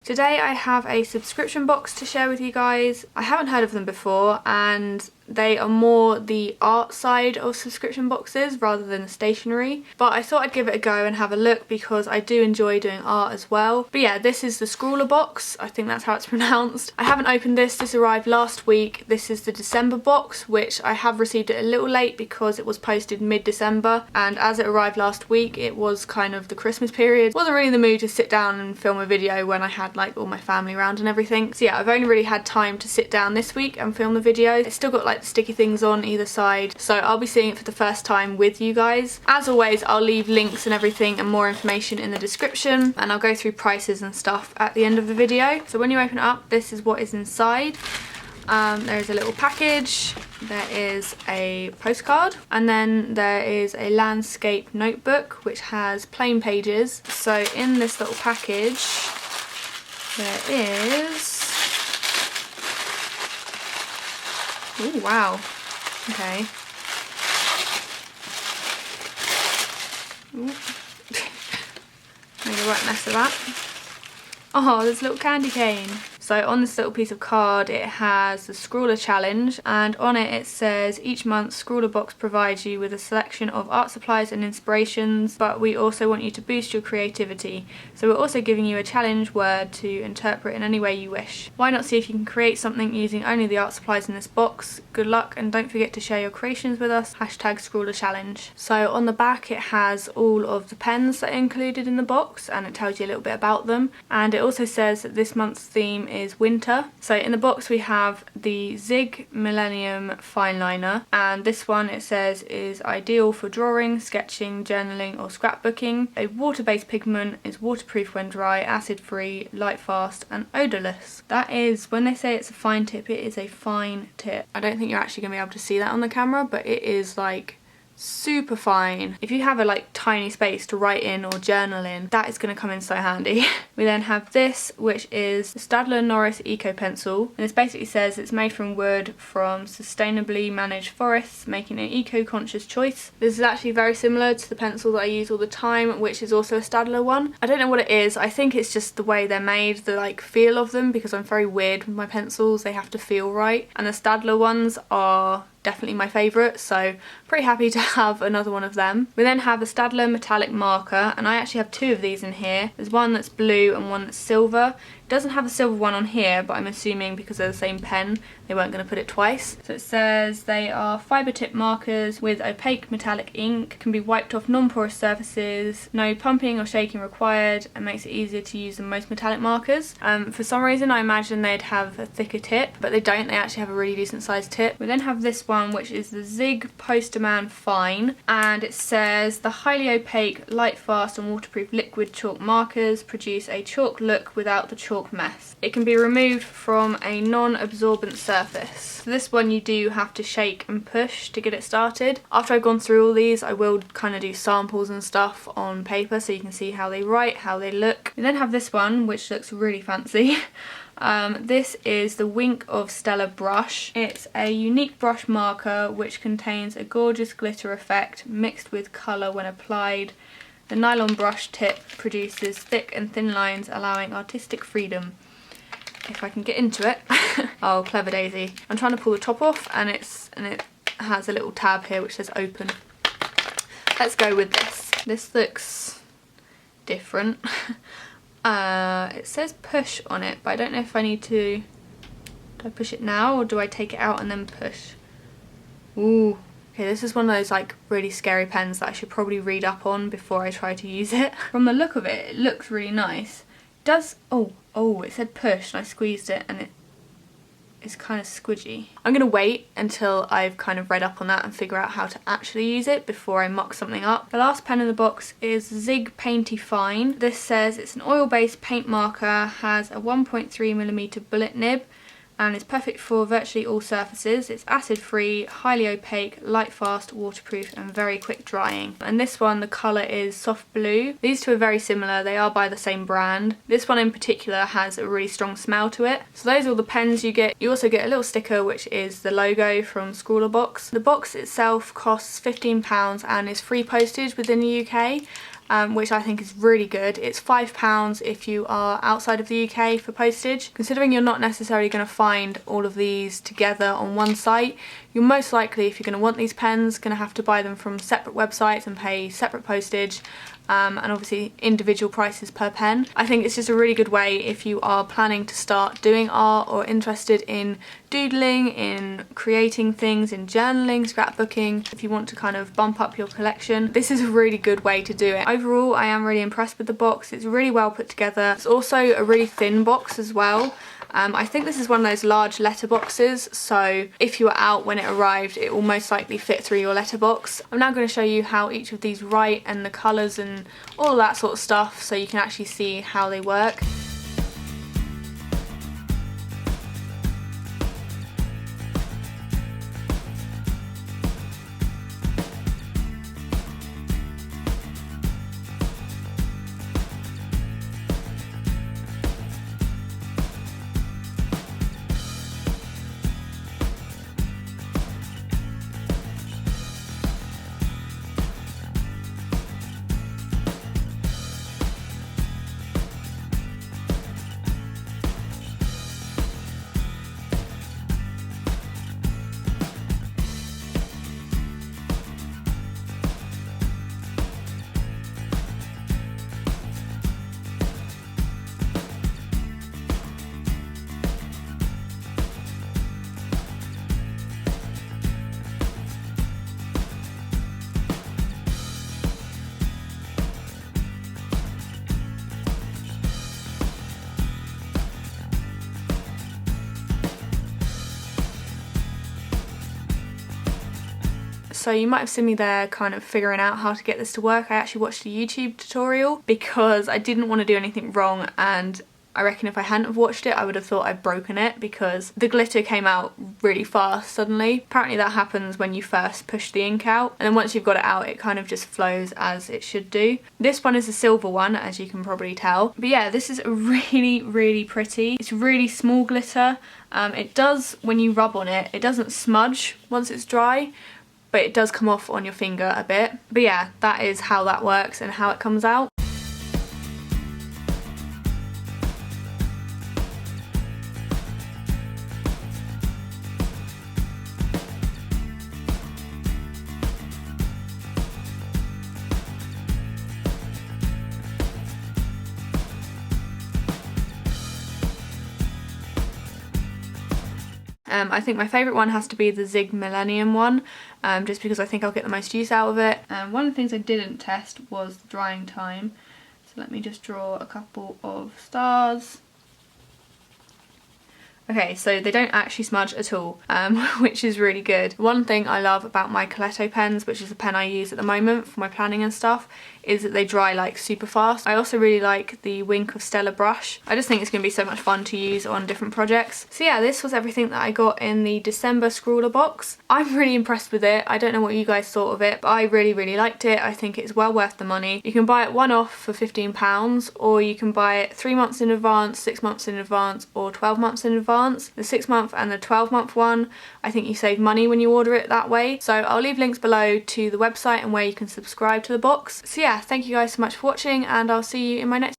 Today I have a subscription box to share with you guys. I haven't heard of them before and they are more the art side of subscription boxes rather than the stationery, but I thought I'd give it a go and have a look because I do enjoy doing art as well. But yeah, this is the Scrawlr Box, I think that's how it's pronounced. I haven't opened this arrived last week. This is the December box, which I have received it a little late because it was posted mid-December, and as it arrived last week it was kind of the Christmas period. Wasn't really in the mood to sit down and film a video when I had like all my family around and everything. So yeah, I've only really had time to sit down this week and film the video. It's still got like the sticky things on either side, so I'll be seeing it for the first time with you guys. As always, I'll leave links and everything and more information in the description, and I'll go through prices and stuff at the end of the video. So when you open it up, this is what is inside. There is a little package, there is a postcard, and then there is a landscape notebook which has plain pages. So in this little package there is... Oh wow, okay. Ooh. Made a right mess of that. Oh, there's a little candy cane. So on this little piece of card it has the Scrawlr challenge, and on it says each month Scrawlr Box provides you with a selection of art supplies and inspirations, but we also want you to boost your creativity. So we're also giving you a challenge word to interpret in any way you wish. Why not see if you can create something using only the art supplies in this box? Good luck, and don't forget to share your creations with us. #Scrawlr challenge. So on the back it has all of the pens that are included in the box, and it tells you a little bit about them, and it also says that this month's theme is winter. So in the box we have the Zig Millennium fine liner, and this one it says is ideal for drawing, sketching, journaling or scrapbooking. A water-based pigment, is waterproof when dry, acid-free, light-fast and odourless. That is, when they say it's a fine tip, it is a fine tip. I don't think you're actually going to be able to see that on the camera, but it is like super fine. If you have a like tiny space to write in or journal in, that is going to come in so handy. We then have this, which is the Stadler Norris Eco Pencil, and this basically says it's made from wood from sustainably managed forests, making an eco-conscious choice. This is actually very similar to the pencil that I use all the time, which is also a Stadler one. I don't know what it is. I think it's just the way they're made, the like feel of them, because I'm very weird with my pencils. They have to feel right, and the Stadler ones are definitely my favourite, so pretty happy to have another one of them. We then have the Stadler metallic marker, and I actually have two of these in here. There's one that's blue and one that's silver. It doesn't have a silver one on here, but I'm assuming because they're the same pen they weren't going to put it twice. So it says they are fibre tip markers with opaque metallic ink, can be wiped off non-porous surfaces, no pumping or shaking required, and makes it easier to use than most metallic markers. For some reason I imagine they'd have a thicker tip, but they don't. They actually have a really decent sized tip. We then have this one, which is the Zig Posterman Fine, and it says the highly opaque, light fast and waterproof liquid chalk markers produce a chalk look without the chalk mess. It can be removed from a non-absorbent surface. So this one you do have to shake and push to get it started. After I've gone through all these, I will kind of do samples and stuff on paper so you can see how they write, how they look. We then have this one, which looks really fancy. This is the Wink of Stella brush. It's a unique brush marker which contains a gorgeous glitter effect mixed with colour when applied. The nylon brush tip produces thick and thin lines, allowing artistic freedom. If I can get into it. Oh, clever daisy. I'm trying to pull the top off, and it has a little tab here which says open. Let's go with this. This looks different. It says push on it, but I don't know if I need to... Do I push it now or do I take it out and then push? Ooh. Okay, this is one of those like really scary pens that I should probably read up on before I try to use it. From the look of it, it looks really nice. It does... Oh, it said push and I squeezed it and it's kind of squidgy. I'm going to wait until I've kind of read up on that and figure out how to actually use it before I mock something up. The last pen in the box is Zig Painty Fine. This says it's an oil-based paint marker, has a 1.3mm bullet nib, and it's perfect for virtually all surfaces. It's acid free, highly opaque, light fast, waterproof and very quick drying. And this one, the colour is soft blue. These two are very similar, they are by the same brand. This one in particular has a really strong smell to it. So those are all the pens you get. You also get a little sticker which is the logo from Scrawlr Box. The box itself costs £15 and is free postage within the UK. which I think is really good. It's £5 if you are outside of the UK for postage. Considering you're not necessarily going to find all of these together on one site, you're most likely, if you're going to want these pens, going to have to buy them from separate websites and pay separate postage. And obviously individual prices per pen. I think it's just a really good way if you are planning to start doing art or interested in doodling, in creating things, in journaling, scrapbooking. If you want to kind of bump up your collection, this is a really good way to do it. Overall, I am really impressed with the box. It's really well put together. It's also a really thin box as well. I think this is one of those large letter boxes, so if you were out when it arrived, it will most likely fit through your letterbox. I'm now going to show you how each of these write and the colours and all of that sort of stuff, so you can actually see how they work. So you might have seen me there kind of figuring out how to get this to work. I actually watched a YouTube tutorial because I didn't want to do anything wrong, and I reckon if I hadn't have watched it I would have thought I'd broken it because the glitter came out really fast suddenly. Apparently that happens when you first push the ink out, and then once you've got it out it kind of just flows as it should do. This one is a silver one, as you can probably tell. But yeah, this is really pretty. It's really small glitter. It does, when you rub on it, it doesn't smudge once it's dry, but it does come off on your finger a bit. But yeah, that is how that works and how it comes out. I think my favourite one has to be the Zig Millennium one, just because I think I'll get the most use out of it. One of the things I didn't test was the drying time, so let me just draw a couple of stars. Okay, so they don't actually smudge at all, which is really good. One thing I love about my Coletto pens, which is the pen I use at the moment for my planning and stuff, is that they dry like super fast. I also really like the Wink of Stella brush. I just think it's going to be so much fun to use on different projects. So yeah, this was everything that I got in the December Scrawlr box. I'm really impressed with it. I don't know what you guys thought of it, but I really liked it. I think it's well worth the money. You can buy it one off for £15, or you can buy it 3 months in advance, 6 months in advance, or 12 months in advance. The 6-month and the 12-month one, I think you save money when you order it that way. So I'll leave links below to the website and where you can subscribe to the box. So yeah, thank you guys so much for watching, and I'll see you in my next